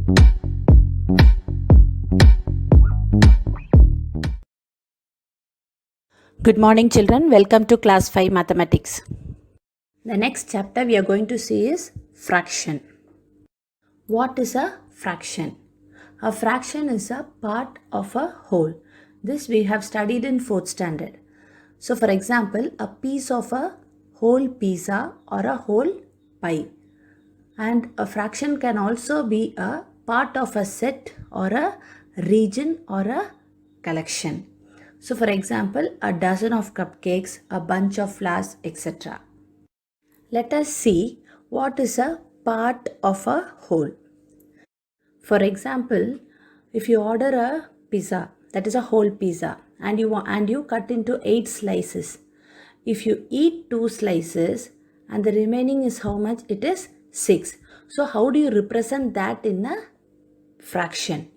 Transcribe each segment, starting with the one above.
Good morning children, welcome to class 5 mathematics. The next chapter we are going to see is fraction. What is a fraction? A fraction is a part of a whole. This we have studied in 4th standard. So for example, a piece of a whole pizza or a whole pie. And a fraction can also be a part of a set or a region or a collection. So for example, a dozen of cupcakes, a bunch of flowers, etc. Let us see what is a part of a whole. For example, if you order a pizza, that is a whole pizza, and you cut into 8 slices. If you eat 2 slices and the remaining is how much? It is 6. So how do you represent that in a fraction?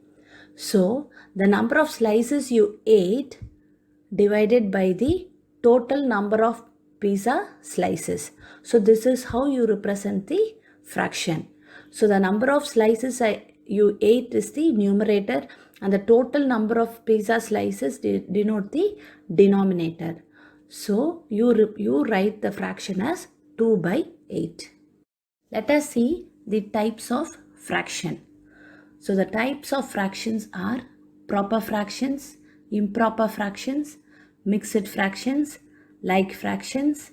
So the number of slices you ate divided by the total number of pizza slices. So this is how you represent the fraction. So the number of slices you ate is the numerator and the total number of pizza slices denote the denominator. So you write the fraction as 2 by 8. Let us see the types of fraction. So the types of fractions are proper fractions, improper fractions, mixed fractions, like fractions,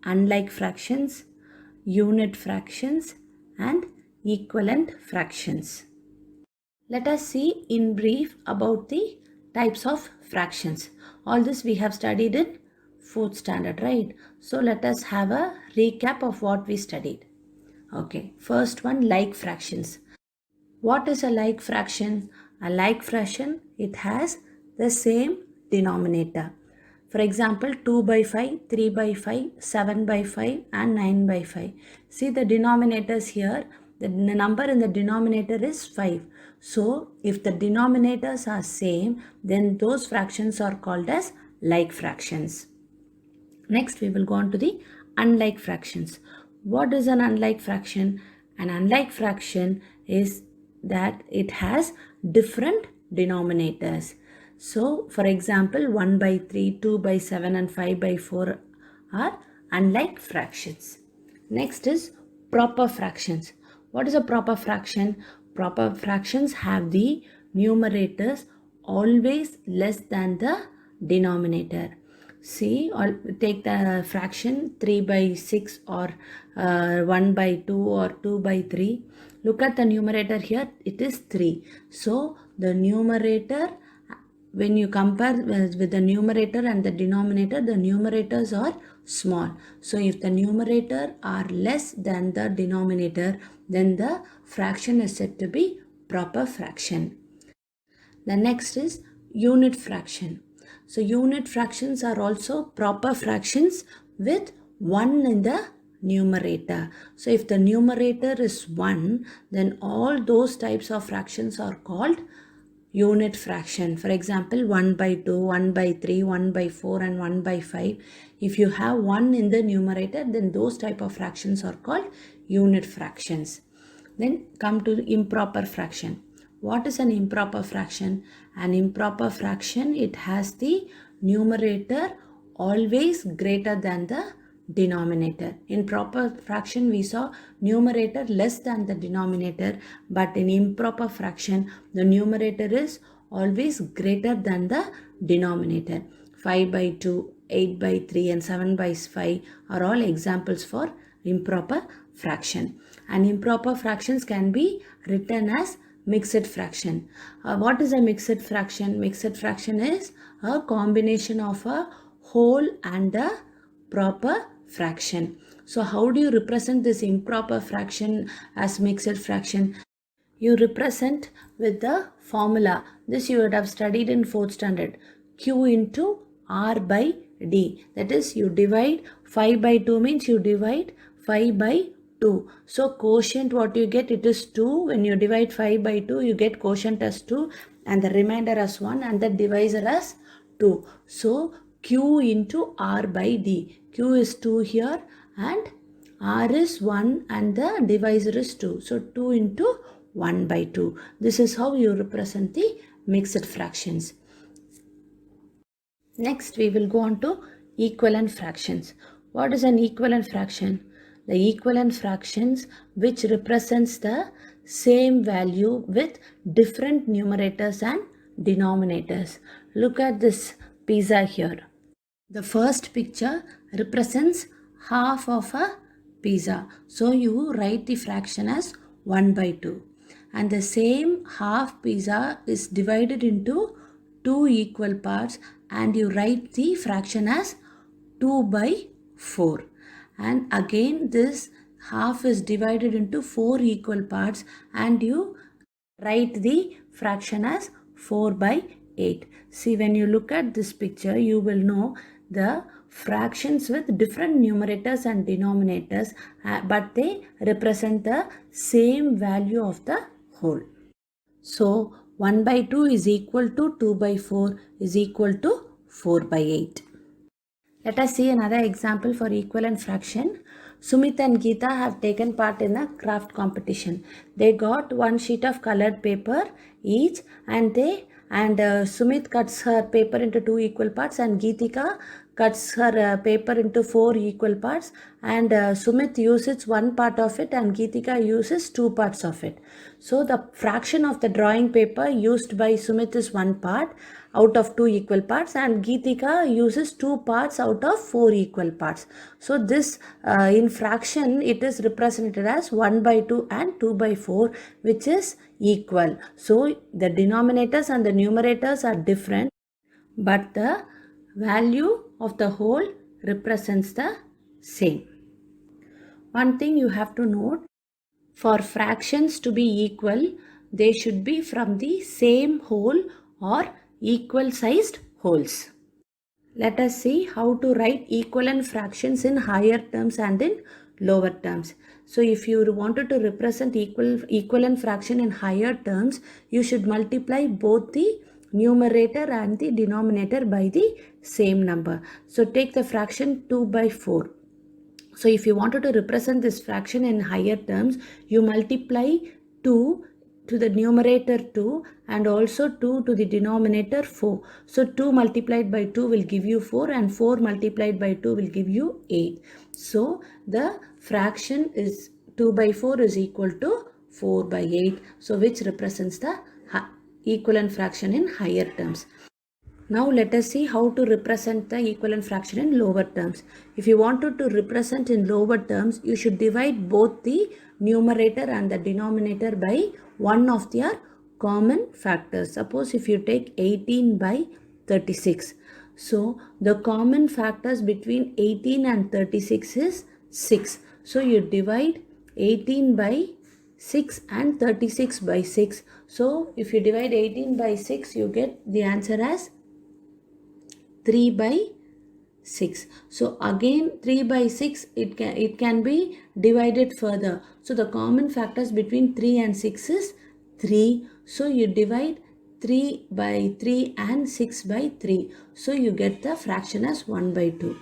unlike fractions, unit fractions, and equivalent fractions. Let us see in brief about the types of fractions. All this we have studied in 4th standard, right? So let us have a recap of what we studied. Okay, first one, like fractions. What is a like fraction? A like fraction, it has the same denominator. For example, 2 by 5, 3 by 5, 7 by 5 and 9 by 5. See the denominators here. The number in the denominator is 5. So, if the denominators are same, then those fractions are called as like fractions. Next, we will go on to the unlike fractions. What is an unlike fraction? An unlike fraction is that it has different denominators. So, for example, 1 by 3, 2 by 7 and 5 by 4 are unlike fractions. Next is proper fractions. What is a proper fraction? Proper fractions have the numerators always less than the denominator. See, or take the fraction 3 by 6 or 1 by 2 or 2 by 3. Look at the numerator here, it is 3. So, the numerator, when you compare with the numerator and the denominator, the numerators are small. So, if the numerator are less than the denominator, then the fraction is said to be proper fraction. The next is unit fraction. So unit fractions are also proper fractions with 1 in the numerator. So if the numerator is 1, then all those types of fractions are called unit fraction. For example, 1 by 2, 1 by 3, 1 by 4 and 1 by 5. If you have 1 in the numerator, then those type of fractions are called unit fractions. Then come to the improper fraction. What is an improper fraction? An improper fraction, it has the numerator always greater than the denominator. In proper fraction, we saw numerator less than the denominator, but in improper fraction, the numerator is always greater than the denominator. 5 by 2, 8 by 3 and 7 by 5 are all examples for improper fraction. And improper fractions can be written as mixed fraction. What is a mixed fraction? Mixed fraction is a combination of a whole and a proper fraction. So how do you represent this improper fraction as mixed fraction? You represent with the formula. This you would have studied in 4th standard. Q into R by D. That is, you divide 5 by 2 means you divide 5 by 2. So quotient what you get, it is 2. When you divide 5 by 2, you get quotient as 2 and the remainder as 1 and the divisor as 2. So Q into R by D. Q is 2 here and R is 1 and the divisor is 2. So 2 into 1 by 2. This is how you represent the mixed fractions. Next, we will go on to equivalent fractions. What is an equivalent fraction? The equivalent fractions which represents the same value with different numerators and denominators. Look at this pizza here. The first picture represents half of a pizza. So you write the fraction as 1 by 2. And the same half pizza is divided into two equal parts and you write the fraction as 2 by 4. And again this half is divided into 4 equal parts and you write the fraction as 4 by 8. See, when you look at this picture, you will know the fractions with different numerators and denominators, but they represent the same value of the whole. So, 1 by 2 is equal to 2 by 4 is equal to 4 by 8. Let us see another example for equivalent fraction. Sumit and Geeta have taken part in a craft competition. They got one sheet of colored paper each and Sumit cuts her paper into two equal parts and Geetika cuts her paper into four equal parts and Sumit uses one part of it and Geetika uses two parts of it. So the fraction of the drawing paper used by Sumit is one part out of two equal parts and Geetika uses two parts out of four equal parts. So this in fraction it is represented as 1 by 2 and 2 by 4 which is equal. So the denominators and the numerators are different but the value of the whole represents the same. One thing you have to note, for fractions to be equal, they should be from the same whole or equal sized wholes. Let us see how to write equivalent fractions in higher terms and in lower terms. So if you wanted to represent equivalent fraction in higher terms, you should multiply both the numerator and the denominator by the same number. So take the fraction 2 by 4. So if you wanted to represent this fraction in higher terms, you multiply 2 to the numerator 2 and also 2 to the denominator 4. So 2 multiplied by 2 will give you 4 and 4 multiplied by 2 will give you 8. So the fraction is 2 by 4 is equal to 4 by 8. So which represents the equivalent fraction in higher terms. Now let us see how to represent the equivalent fraction in lower terms. If you wanted to represent in lower terms, you should divide both the numerator and the denominator by one of their common factors. Suppose if you take 18 by 36. So the common factors between 18 and 36 is 6. So you divide 18 by 6 and 36 by 6. So if you divide 18 by 6, you get the answer as 3 by 6. So again 3 by 6 it can be divided further. So the common factors between 3 and 6 is 3. So you divide 3 by 3 and 6 by 3. So you get the fraction as 1 by 2.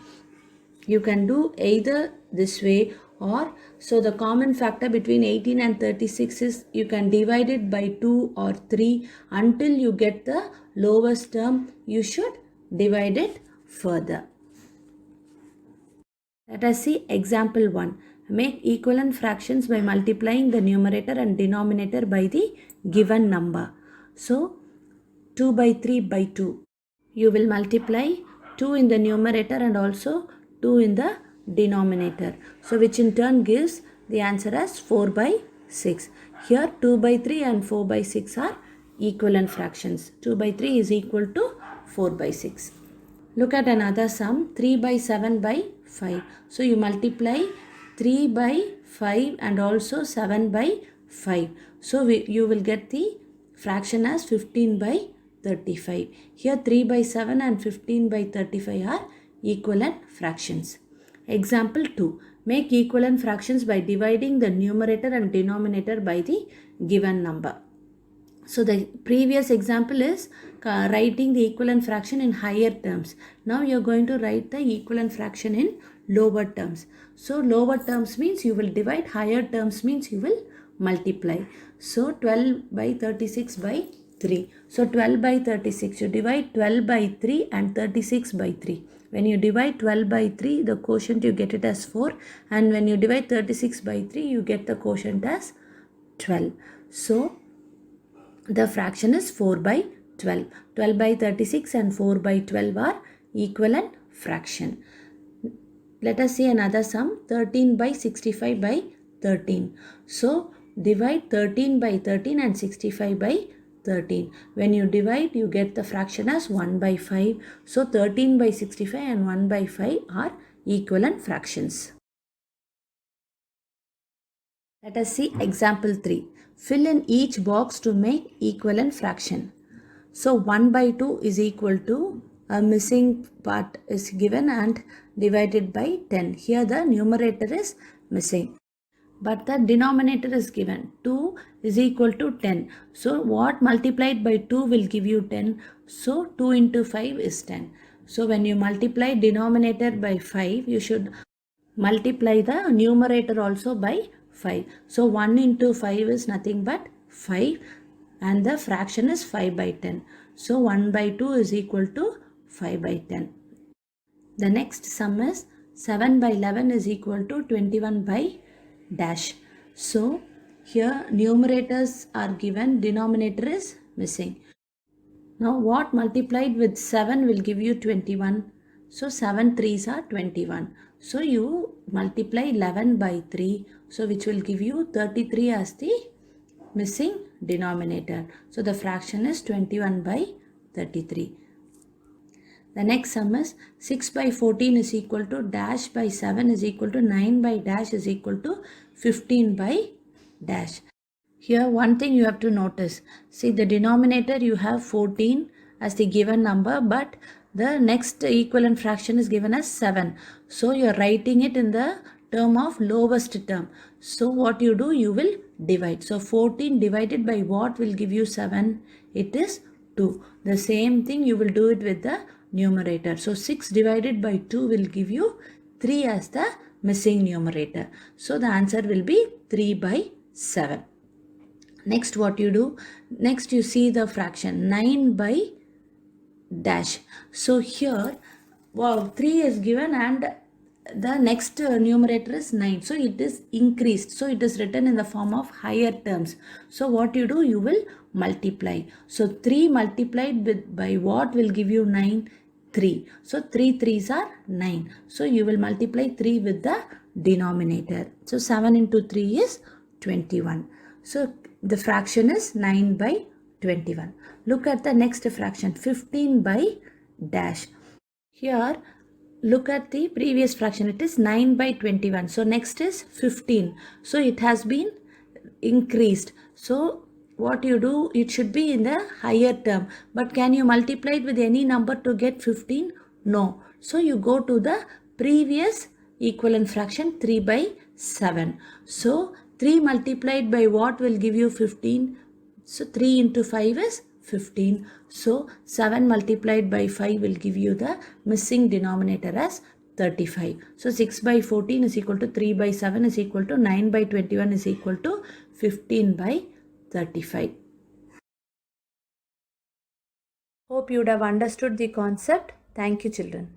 You can do either this way or so the common factor between 18 and 36 is you can divide it by 2 or 3 until you get the lowest term. You should divide it further. Let us see example 1. Make equivalent fractions by multiplying the numerator and denominator by the given number. So 2 by 3 by 2. You will multiply 2 in the numerator and also 2 in the denominator. So which in turn gives the answer as 4 by 6. Here 2 by 3 and 4 by 6 are equivalent fractions. 2 by 3 is equal to 4 by 6. Look at another sum, 3 by 7 by 5. So you multiply 3 by 5 and also 7 by 5. So you will get the fraction as 15 by 35. Here 3 by 7 and 15 by 35 are equivalent fractions. Example 2. Make equivalent fractions by dividing the numerator and denominator by the given number. So the previous example is writing the equivalent fraction in higher terms. Now you are going to write the equivalent fraction in lower terms. So lower terms means you will divide, higher terms means you will multiply. So 12 by 36 by 3. So 12 by 36, you divide 12 by 3 and 36 by 3. When you divide 12 by 3, the quotient you get it as 4, and when you divide 36 by 3, you get the quotient as 12. So the fraction is 4 by 12. 12 by 36 and 4 by 12 are equivalent fraction. Let us see another sum, 13 by 65 by 13. So divide 13 by 13 and 65 by 13. When you divide, you get the fraction as 1 by 5. So 13 by 65 and 1 by 5 are equivalent fractions. Let us see example 3. Fill in each box to make equivalent fraction. So 1 by 2 is equal to, a missing part is given and divided by 10. Here the numerator is missing, but the denominator is given. 2 is equal to 10. So what multiplied by 2 will give you 10? So 2 into 5 is 10. So when you multiply denominator by 5, you should multiply the numerator also by 5. So 1 into 5 is nothing but 5, and the fraction is 5 by 10. So 1 by 2 is equal to 5 by 10. The next sum is 7 by 11 is equal to 21 by dash. So here numerators are given, denominator is missing. Now what multiplied with 7 will give you 21? So 7 3s are 21. So you multiply 11 by 3. So which will give you 33 as the missing denominator. So the fraction is 21 by 33. The next sum is 6 by 14 is equal to dash by 7 is equal to 9 by dash is equal to 15 by dash. Here one thing you have to notice. See, the denominator you have 14 as the given number, but the next equivalent fraction is given as 7. So you are writing it in the term of lowest term. So what you do, you will divide. So 14 divided by what will give you 7? It is 2. The same thing you will do it with the numerator. So 6 divided by 2 will give you 3 as the missing numerator. So the answer will be 3 by 7. Next what you do, next you see the fraction 9 by dash. So here 3 is given and the next numerator is 9. So it is increased. So it is written in the form of higher terms. So what you do, you will multiply. So 3 multiplied with by what will give you 9? 3. So 3 3s are 9. So you will multiply 3 with the denominator. So 7 into 3 is 21. So the fraction is 9 by 21. Look at the next fraction, 15 by dash. Here look at the previous fraction, it is 9 by 21. So next is 15. So it has been increased. So what you do, it should be in the higher term. But can you multiply it with any number to get 15? No. So you go to the previous equivalent fraction, 3 by 7. So 3 multiplied by what will give you 15? So 3 into 5 is 15. So 7 multiplied by 5 will give you the missing denominator as 35. So 6 by 14 is equal to 3 by 7 is equal to 9 by 21 is equal to 15 by 35. Hope you would have understood the concept. Thank you, children.